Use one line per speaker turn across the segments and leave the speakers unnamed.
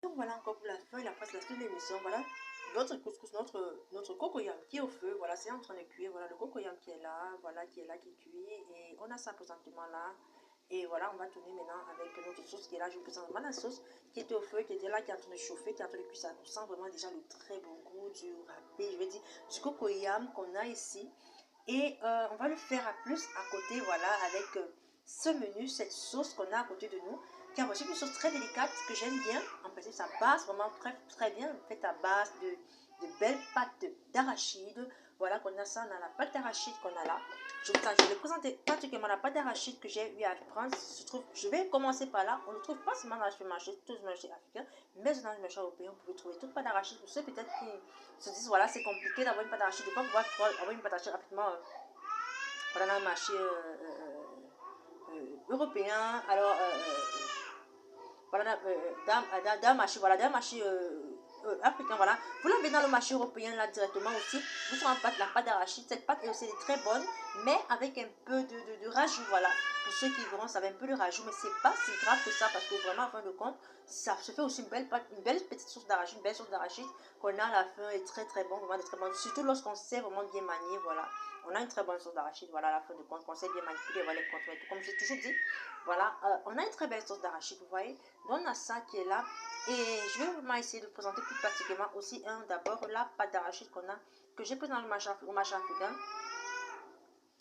Donc voilà encore pour la fin et la presque de l'émission. Voilà notre couscous, notre cocoyam qui est au feu. Voilà, c'est en train de cuire. Voilà le cocoyam qui est là, voilà qui est là, qui cuit. Et on a ça présentement là. Et voilà, on va tourner maintenant avec notre sauce qui est là. Je vous présente vraiment la sauce qui était au feu, qui était là, qui est en train de chauffer, qui est en train de cuire. Ça sent vraiment déjà le très bon goût du râpé, je veux dire, du cocoyam qu'on a ici. Et on va le faire à plus à côté, voilà, avec ce menu, cette sauce qu'on a à côté de nous, qui a reçu une sauce très délicate que j'aime bien. En principe, ça passe vraiment très, très bien, faite à base de belles pâtes d'arachide. Voilà qu'on a ça dans la pâte d'arachide qu'on a là. Je vais présenter particulièrement la pâte d'arachide que j'ai eu à prendre. Je vais commencer par là. On ne le trouve pas seulement dans le supermarché, tous les marchés africains, mais dans le marché européen, on peut trouver toute pâte d'arachide. Pour ceux peut-être qui se disent, voilà, c'est compliqué d'avoir une pâte d'arachide, de ne pas pouvoir avoir une pâte d'arachide rapidement voilà, dans le marché européen. Alors, voilà, d'un marché, voilà, d'un marché africain, voilà. Vous l'avez dans le marché européen là directement aussi. Vous trouvez la pâte d'arachide. Cette pâte est aussi très bonne, mais avec un peu de rajout, voilà. Pour ceux qui verront, ça va un peu de rajout, mais c'est pas si grave que ça parce que vraiment, en fin de compte, ça se fait aussi une belle pâte, une belle petite sauce d'arachide, une belle sauce d'arachide qu'on a à la fin est très très bon, vraiment très bon. Surtout lorsqu'on sait vraiment bien manier, voilà. On a une très bonne sauce d'arachide, voilà, à la fin de compte, qu'on sait bien manipuler, voilà, les contours et tout. Comme j'ai toujours dit, voilà, on a une très belle sauce d'arachide, vous voyez. Donc, on a ça qui est là. Et je vais vraiment essayer de présenter plus particulièrement aussi d'abord la pâte d'arachide qu'on a, que j'ai pris dans le marché africain.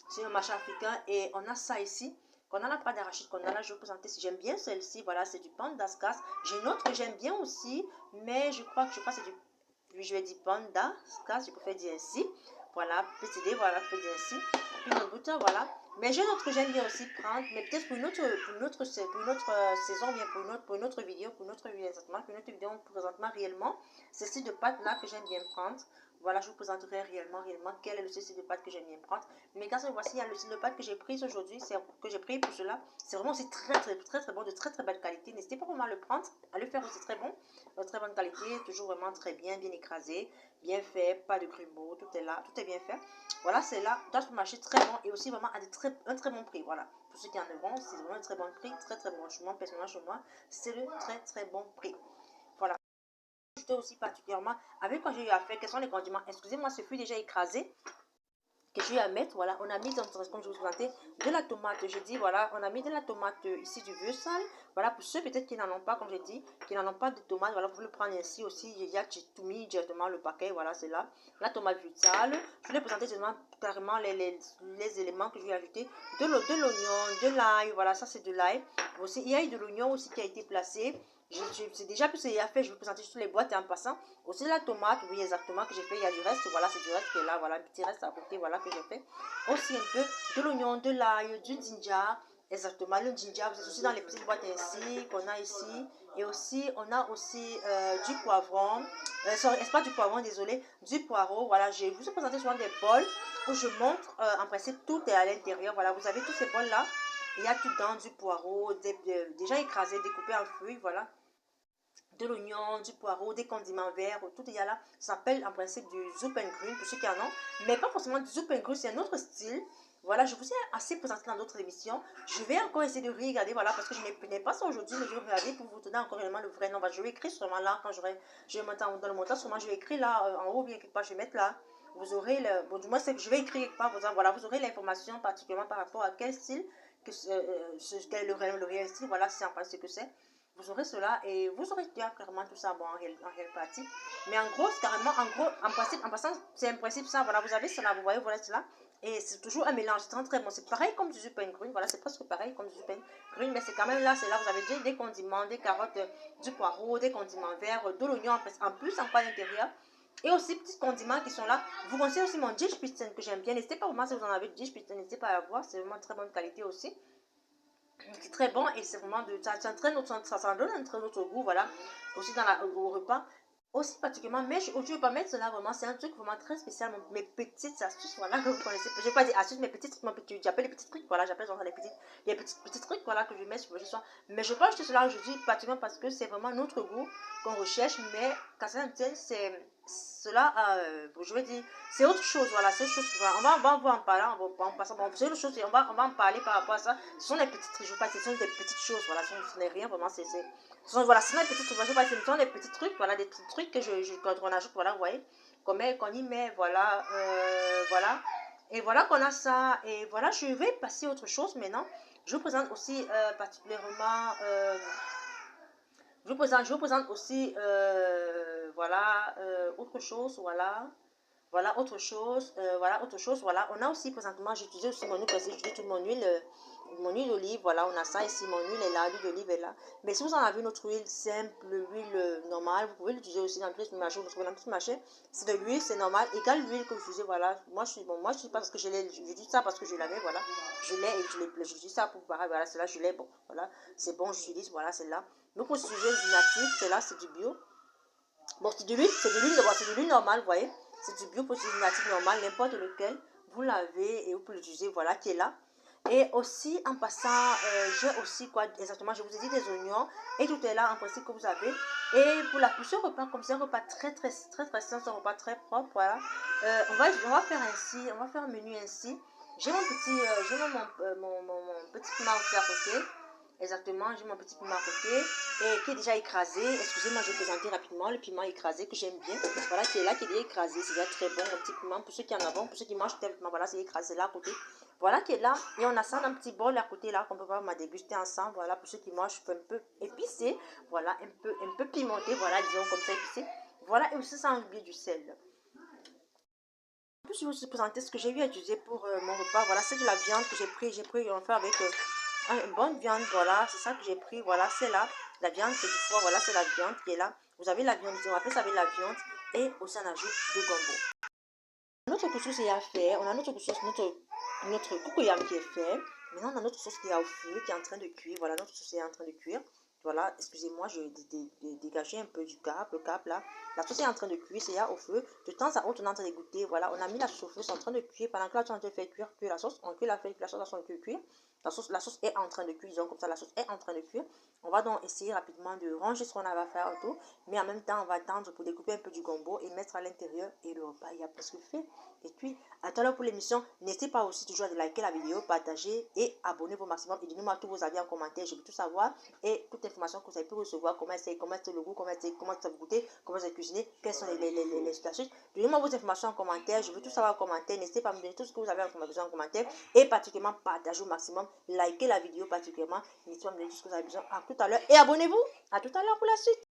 C'est un marché africain et on a ça ici. Qu'on a la pâte d'arachide qu'on a là, je vais vous présenter. J'aime bien celle-ci, voilà, c'est du pandaskas. J'ai une autre que j'aime bien aussi, mais je crois que c'est du, je vais dire pandaskas, je préfère dire ainsi. Voilà, petite idée, voilà, je peux dire ainsi. Puis notre goûteur, voilà. Mais j'ai une autre que j'aime bien aussi prendre, mais peut-être pour une autre saison, bien pour une autre vidéo, pour une autre vidéo exactement, pour une autre vidéo présentement réellement. C'est ce de pâte là que j'aime bien prendre. Voilà, je vous présenterai réellement quel est le style de pâte que j'aime bien prendre. Mais quand voici, il y a le style de pâte que j'ai pris aujourd'hui, que j'ai pris pour cela. C'est vraiment aussi très bon, de très belle qualité. N'hésitez pas vraiment à le prendre, à le faire aussi très bon, de très bonne qualité, toujours vraiment très bien écrasé, bien fait, pas de grumeaux, tout est là, tout est bien fait. Voilà, c'est là, dans ce marché très bon et aussi vraiment à un très bon prix. Voilà, pour ceux qui en ont, c'est vraiment un très bon prix, très bon. Personnellement, chez moi, c'est le très bon prix. Voilà. J'étais aussi particulièrement avec quoi j'ai eu à faire, quels sont les condiments. Excusez-moi, ce fut déjà écrasé que j'ai eu à mettre. Voilà, on a mis comme je vous présentais, de la tomate. Je dis, voilà, on a mis de la tomate ici, du vieux sale. Voilà, pour ceux peut-être qui n'en ont pas, comme j'ai dit, qui n'en ont pas de tomate, voilà, vous pouvez le prendre ainsi aussi. J'ai tout mis directement le paquet, voilà, c'est là. La tomate vieux sale. Je vous ai présenté seulement carrément les éléments que je vais ajouter. De l'oignon, de l'ail, voilà, ça c'est de l'ail. Aussi, il y a eu de l'oignon aussi qui a été placé. C'est déjà plus c'est fait, je vais vous présenter sur les boîtes et en passant. Aussi la tomate, oui exactement, que j'ai fait, il y a du reste, voilà, c'est du reste qui est là, voilà, un petit reste à côté, voilà, que j'ai fait. Aussi un peu de l'oignon, de l'ail, du ginger, exactement, le ginger, vous êtes aussi dans les petites boîtes ainsi, qu'on a ici. Et aussi, on a aussi du poivron, c'est pas du poivron, désolé, du poireau, voilà, je vous ai présenté souvent des bols où je montre, en principe, tout est à l'intérieur, voilà, vous avez tous ces bols là. Il y a tout dedans, du poireau, déjà écrasé, découpé en feuilles, voilà, de l'oignon, du poireau, des condiments verts, tout il y a là. Ça s'appelle en principe du Zuppengrün pour ceux qui en ont, mais pas forcément du Zuppengrün, c'est un autre style. Voilà, je vous ai assez présenté dans d'autres émissions. Je vais encore essayer de regarder, voilà, parce que je n'ai pas ça aujourd'hui, mais je vais regarder pour vous donner encore réellement le vrai nom. Je vais écrire sûrement là, quand je vais monter dans le montage, sûrement je vais écrire là, en haut, bien quelque part, je vais mettre là. Vous aurez, bon, du moins, c'est que je vais écrire quelque part, voilà, vous aurez l'information particulièrement par rapport à quel style, quel est le réel style, voilà, c'est en principe ce que c'est. Vous aurez cela et vous aurez déjà carrément tout ça bon, en réelle partie. Mais en gros, carrément, en gros, en principe, en passant, c'est un principe ça. Voilà, vous avez cela, vous voyez, voilà cela. Et c'est toujours un mélange, c'est très bon. C'est pareil comme du Zuppengrün, voilà, c'est presque pareil comme du Zuppengrün, mais c'est quand même là, c'est là, vous avez déjà des condiments, des carottes, du poireau, des condiments verts, de l'oignon en plus, encore à l'intérieur. Et aussi, petits condiments qui sont là. Vous connaissez aussi mon Dish-Pisten que j'aime bien. N'hésitez pas vraiment si vous en avez du Dish-Pisten, n'hésitez pas à voir. C'est vraiment de très bonne qualité aussi. C'est très bon et c'est vraiment ça donne un très autre goût, voilà, aussi au repas. Aussi particulièrement, mais je ne veux pas mettre cela vraiment, c'est un truc vraiment très spécial, mes petites astuces, voilà, que vous connaissez. Je ne vais pas dire astuces, mes petites, j'appelle les petits trucs, voilà, j'appelle ça les petits trucs, voilà, que je mets sur le soir. Mais je peux acheter cela aujourd'hui, particulièrement parce que c'est vraiment notre goût qu'on recherche, mais quand ça tient, cela, je veux dire, c'est autre chose, voilà, c'est autre chose, voilà, on va en parler, on va en passer, bon, c'est autre chose, on va en parler par rapport à ça, ce sont des petites, je veux pas, ce sont des petites choses, voilà, ce n'est rien, vraiment, voilà, ce sont des petites, je sais pas, ce sont des petits trucs, voilà, des petits trucs que quand on ajoute, voilà, vous voyez, qu'on y met, voilà, voilà, et voilà qu'on a ça, et voilà, je vais passer à autre chose maintenant, je vous présente aussi particulièrement, je vous présente aussi, voilà, autre chose, voilà. Voilà autre chose, voilà. On a aussi présentement, j'ai utilisé aussi mon huile parce que j'utilise toute mon huile d'olive, voilà, on a ça ici, mon huile est là, l'huile d'olive est là. Mais si vous en avez une autre huile simple, l'huile normale, vous pouvez l'utiliser aussi dans le petit marché, vous trouvez dans le petit marché, c'est de l'huile, c'est normal, égale l'huile que vous utilisez, voilà. Moi je suis pas parce que je dis ça parce que je l'avais, voilà. Je l'ai et je dis ça pour pareil, voilà, c'est là, je l'ai, bon, voilà, c'est bon, j'utilise, voilà, c'est là. Donc pour utiliser du natif, c'est là, c'est du bio. Bon, c'est de l'huile normale, vous voyez. C'est du bio pour du natif normal, n'importe lequel. Vous l'avez et vous pouvez l'utiliser, voilà, qui est là. Et aussi, en passant, j'ai aussi quoi exactement, je vous ai dit des oignons et tout est là en principe que vous avez. Et pour ce repas, comme c'est un repas très simple, un repas très propre, voilà. On va faire ainsi, on va faire un menu ainsi. J'ai mon petit piment aussi à côté. Exactement, j'ai mon petit piment à côté et qui est déjà écrasé. Excusez-moi, je vais présenter rapidement le piment écrasé que j'aime bien. Voilà, qui est là, qui est déjà écrasé. C'est déjà très bon, mon petit piment. Pour ceux qui en ont, pour ceux qui mangent tel piment, voilà, c'est écrasé là à côté. Voilà qui est là. Et on a ça dans un petit bol à côté là qu'on peut vraiment déguster ensemble. Voilà, pour ceux qui mangent un peu épicé. Voilà, un peu pimenté. Voilà, disons comme ça épicé. Voilà, et aussi ça a oublié du sel. En plus, je vais vous présenter ce que j'ai eu à utiliser pour mon repas. Voilà, c'est de la viande que j'ai pris. J'ai pris, on fait avec une bonne viande. Voilà, c'est ça que j'ai pris. Voilà, c'est là. La viande, c'est du foie. Voilà, c'est la viande qui est là. Vous avez la viande, on appelle ça avec la viande. Et aussi, on ajoute de gombo. Notre couscous est à faire. On a notre couscous, notre cocoyam qui est fait. Maintenant, on a notre sauce qui est au feu, qui est en train de cuire. Voilà, notre sauce est en train de cuire. Voilà, excusez-moi, je vais dégager un peu du cap, le cap là. La sauce est en train de cuire, c'est là au feu. De temps à autre, on est en train de goûter. Voilà, on a mis la sauce au feu, c'est en train de cuire. Pendant que là, tu es en train de faire cuire la sauce. On cuit la sauce en train de cuire. La sauce est en train de cuire, disons comme ça, la sauce est en train de cuire. On va donc essayer rapidement de ranger ce qu'on a à faire autour. Mais en même temps, on va attendre pour découper un peu du gombo et mettre à l'intérieur. Et le repas, il y a presque fait. Et puis, à tout à l'heure pour l'émission. N'hésitez pas aussi toujours à liker la vidéo, partager et abonnez-vous au maximum. Et donnez-moi tous vos avis en commentaire. Je veux tout savoir. Et toute information que vous avez pu recevoir. Comment c'est le goût, comment ça vous goûter, comment c'est cuisiné, quelles sont les astuces. Donnez-moi vos informations en commentaire. Je veux tout savoir en commentaire. N'hésitez pas à me donner tout ce que vous avez besoin en commentaire. Et particulièrement, partagez au maximum. Likez la vidéo particulièrement. N'hésitez pas à me donner tout ce que vous avez besoin. À tout à l'heure. Et abonnez-vous. À tout à l'heure pour la suite.